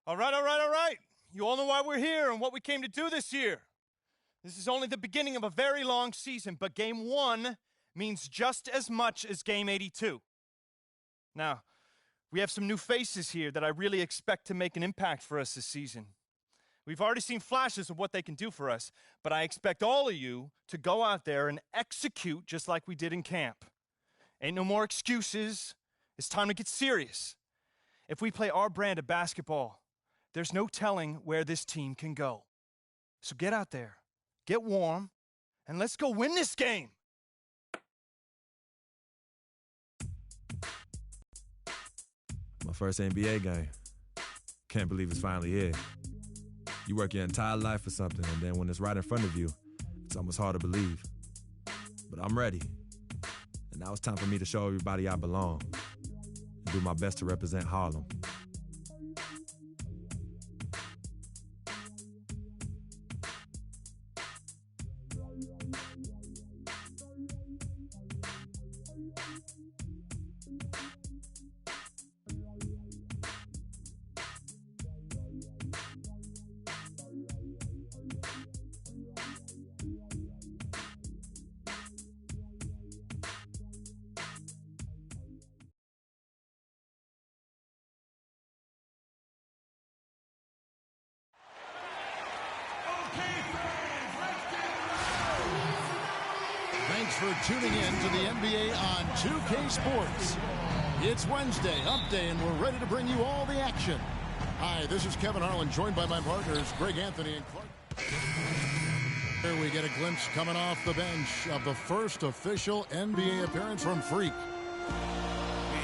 All right. You all know why we're here and what we came to do this year. This is only the beginning of a very long season, but Game 1 means just as much as Game 82. Now, we have some new faces here that I really expect to make an impact for us this season. We've already seen flashes of what they can do for us, but I expect all of you to go out there and execute just like we did in camp. Ain't no more excuses. It's time to get serious. If we play our brand of basketball, there's no telling where this team can go. So get out there, get warm, and let's go win this game. My first NBA game. Can't believe it's finally here. You work your entire life for something, and then when it's right in front of you, it's almost hard to believe. But I'm ready. And now it's time for me to show everybody I belong and do my best to represent Harlem. Thanks for tuning in to the NBA on 2K Sports. It's Wednesday, Hump Day, and we're ready to bring you all the action. Hi, this is Kevin Harlan, joined by my partners, Greg Anthony and Clark. Here we get a glimpse coming off the bench of the first official NBA appearance from Freak.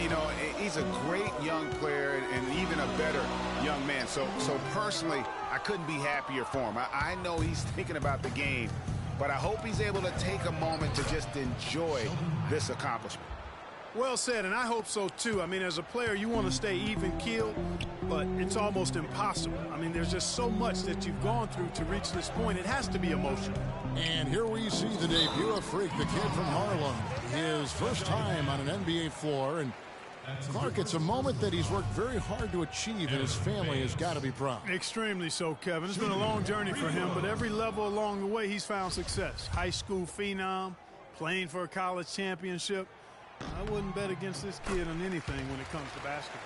You know, he's a great young player and even a better young man. So personally, I couldn't be happier for him. I know he's thinking about the game, but I hope he's able to take a moment to just enjoy this accomplishment. Well said, and I hope so too. I mean, as a player, you want to stay even-keeled, but it's almost impossible. I mean, there's just so much that you've gone through to reach this point. It has to be emotional. And here we see the debut of Freak, the kid from Harlem. His first time on an NBA floor, and Clark, it's a moment that he's worked very hard to achieve, and his family has got to be proud. Extremely so, Kevin. It's been a long journey for him, but every level along the way, he's found success. High school phenom, playing for a college championship. I wouldn't bet against this kid on anything when it comes to basketball.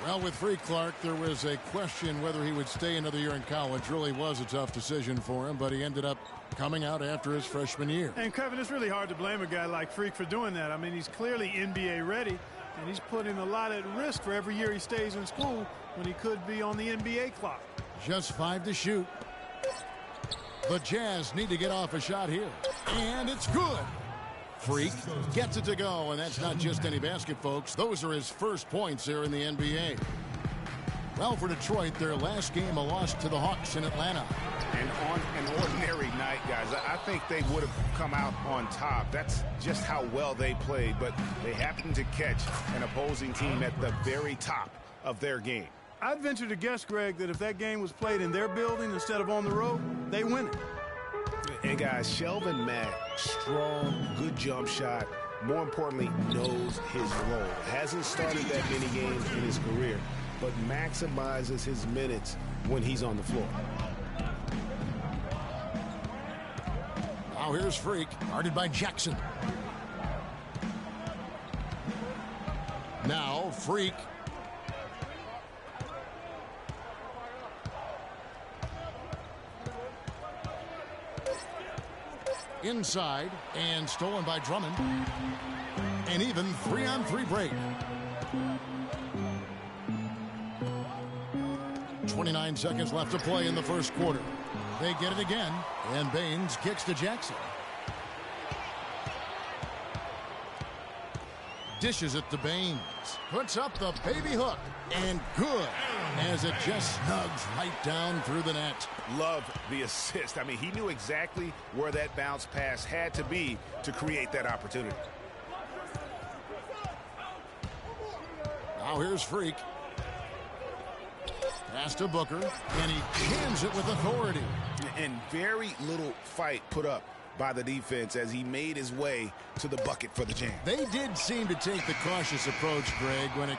Well, with Freak Clark, there was a question whether he would stay another year in college. Really was a tough decision for him, but he ended up coming out after his freshman year. And, Kevin, it's really hard to blame a guy like Freak for doing that. I mean, he's clearly NBA ready, and he's putting a lot at risk for every year he stays in school when he could be on the NBA clock. Just 5 to shoot. The Jazz need to get off a shot here. And it's good. Freak gets it to go, and that's not just any basket, folks. Those are his first points here in the NBA. Well, for Detroit, their last game, a loss to the Hawks in Atlanta. And on an ordinary night, guys, I think they would have come out on top. That's just how well they played, but they happened to catch an opposing team at the very top of their game. I'd venture to guess, Greg, that if that game was played in their building instead of on the road, they win it. And, guys, Shelvin Mack, strong, good jump shot, more importantly, knows his role. Hasn't started that many games in his career, but maximizes his minutes when he's on the floor. Now here's Freak, guarded by Jackson. Now Freak. Inside, and stolen by Drummond. And even 3-on-3 break. 29 seconds left to play in the first quarter. They get it again, and Baines kicks to Jackson. Dishes it to Baines. Puts up the baby hook, and good, as it just snugs right down through the net. Love the assist. I mean, he knew exactly where that bounce pass had to be to create that opportunity. Now here's Freak. Pass to Booker, and he jams it with authority. And very little fight put up by the defense as he made his way to the bucket for the jam. They did seem to take the cautious approach, Greg, when it...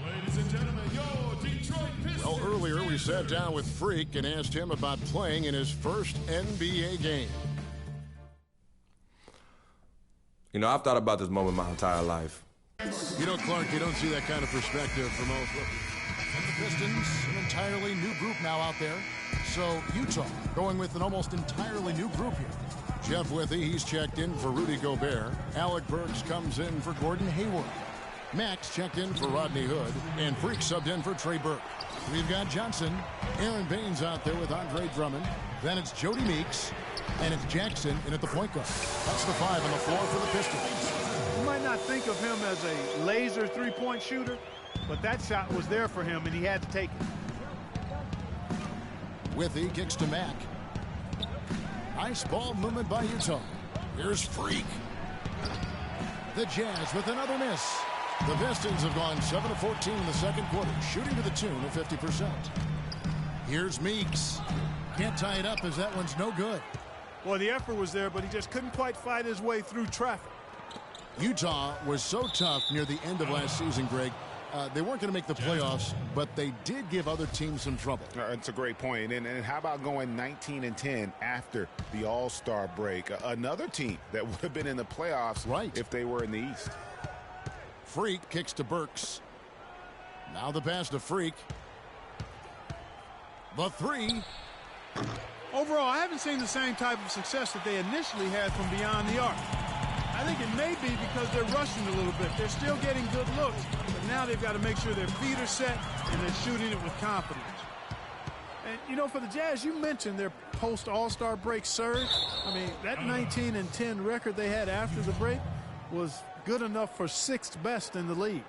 Ladies and gentlemen, your Detroit Pistons. Well, earlier sat down with Freak and asked him about playing in his first NBA game. You know, I've thought about this moment my entire life. You know, Clark, you don't see that kind of perspective from most. And the Pistons, an entirely new group now out there. So Utah going with an almost entirely new group here. Jeff Withey, he's checked in for Rudy Gobert. Alec Burks comes in for Gordon Hayward. Max checked in for Rodney Hood. And Freak subbed in for Trey Burke. We've got Johnson. Aaron Baines out there with Andre Drummond. Then it's Jody Meeks. And it's Jackson in at the point guard. That's the 5 on the floor for the Pistons. You might not think of him as a laser three-point shooter, but that shot was there for him, and he had to take it. Withey kicks to Mack. Nice ball movement by Utah. Here's Freak. The Jazz with another miss. The Pistons have gone 7 of 14 in the second quarter, shooting to the tune of 50%. Here's Meeks. Can't tie it up as that one's no good. Well, the effort was there, but he just couldn't quite fight his way through traffic. Utah was so tough near the end of last season, Greg. They weren't going to make the playoffs, but they did give other teams some trouble. It's a great point. And how about going 19-10 after the All-Star break? Another team that would have been in the playoffs if they were in the East. Freak kicks to Burks. Now the pass to Freak. The 3. Overall, I haven't seen the same type of success that they initially had from beyond the arc. I think it may be because they're rushing a little bit. They're still getting good looks, but now they've got to make sure their feet are set and they're shooting it with confidence. And, you know, for the Jazz, you mentioned their post-All-Star break surge. I mean, that 19-10 record they had after the break was good enough for 6th best in the league.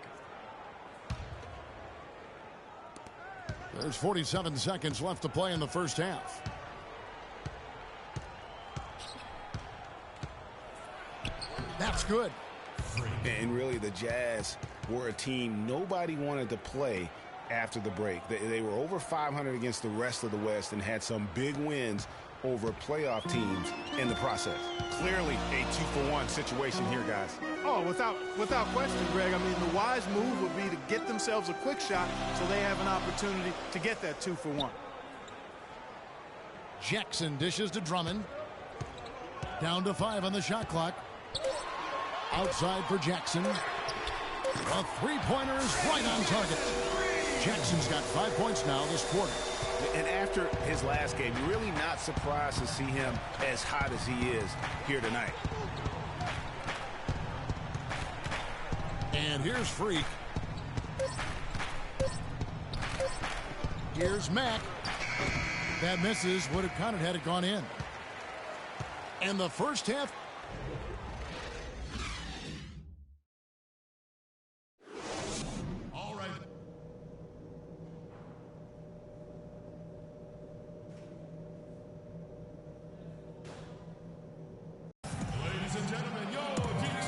There's 47 seconds left to play in the first half. That's good. And really, the Jazz were a team nobody wanted to play after the break. They were over 500 against the rest of the West and had some big wins over playoff teams in the process. Clearly a 2-for-1 situation here, guys. Oh, without question, Greg. I mean, the wise move would be to get themselves a quick shot so they have an opportunity to get that 2-for-1. Jackson dishes to Drummond. Down to 5 on the shot clock. Outside for Jackson. A three-pointer is right on target. Jackson's got 5 points now this quarter. And after his last game, you're really not surprised to see him as hot as he is here tonight. And here's Freak. Here's Mack. That misses. Would have counted had it gone in. And the first half. All right. Ladies and gentlemen,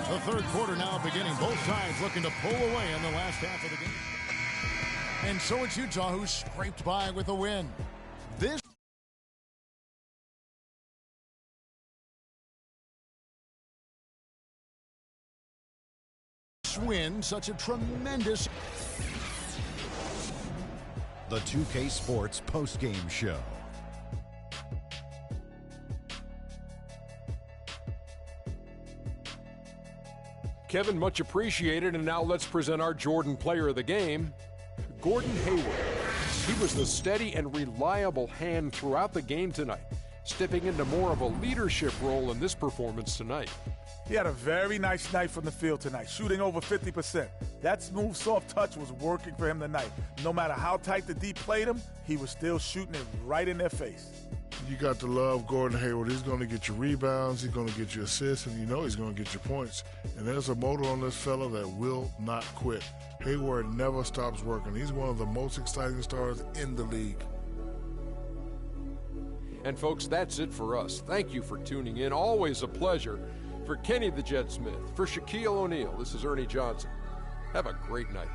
the third quarter now beginning. Both sides looking to pull away in the last half of the game. And so it's Utah who scraped by with a win. This win, such a tremendous. The 2K Sports postgame show. Kevin, much appreciated, and now let's present our Jordan Player of the Game, Gordon Hayward. He was the steady and reliable hand throughout the game tonight, stepping into more of a leadership role in this performance tonight. He had a very nice night from the field tonight, shooting over 50%. That smooth, soft touch was working for him tonight. No matter how tight the D played him, he was still shooting it right in their face. You got to love Gordon Hayward. He's going to get you rebounds, he's going to get you assists, and you know he's going to get you points. And there's a motor on this fella that will not quit. Hayward never stops working. He's one of the most exciting stars in the league. And folks, that's it for us. Thank you for tuning in. Always a pleasure. For Kenny the Jet Smith, for Shaquille O'Neal, this is Ernie Johnson. Have a great night.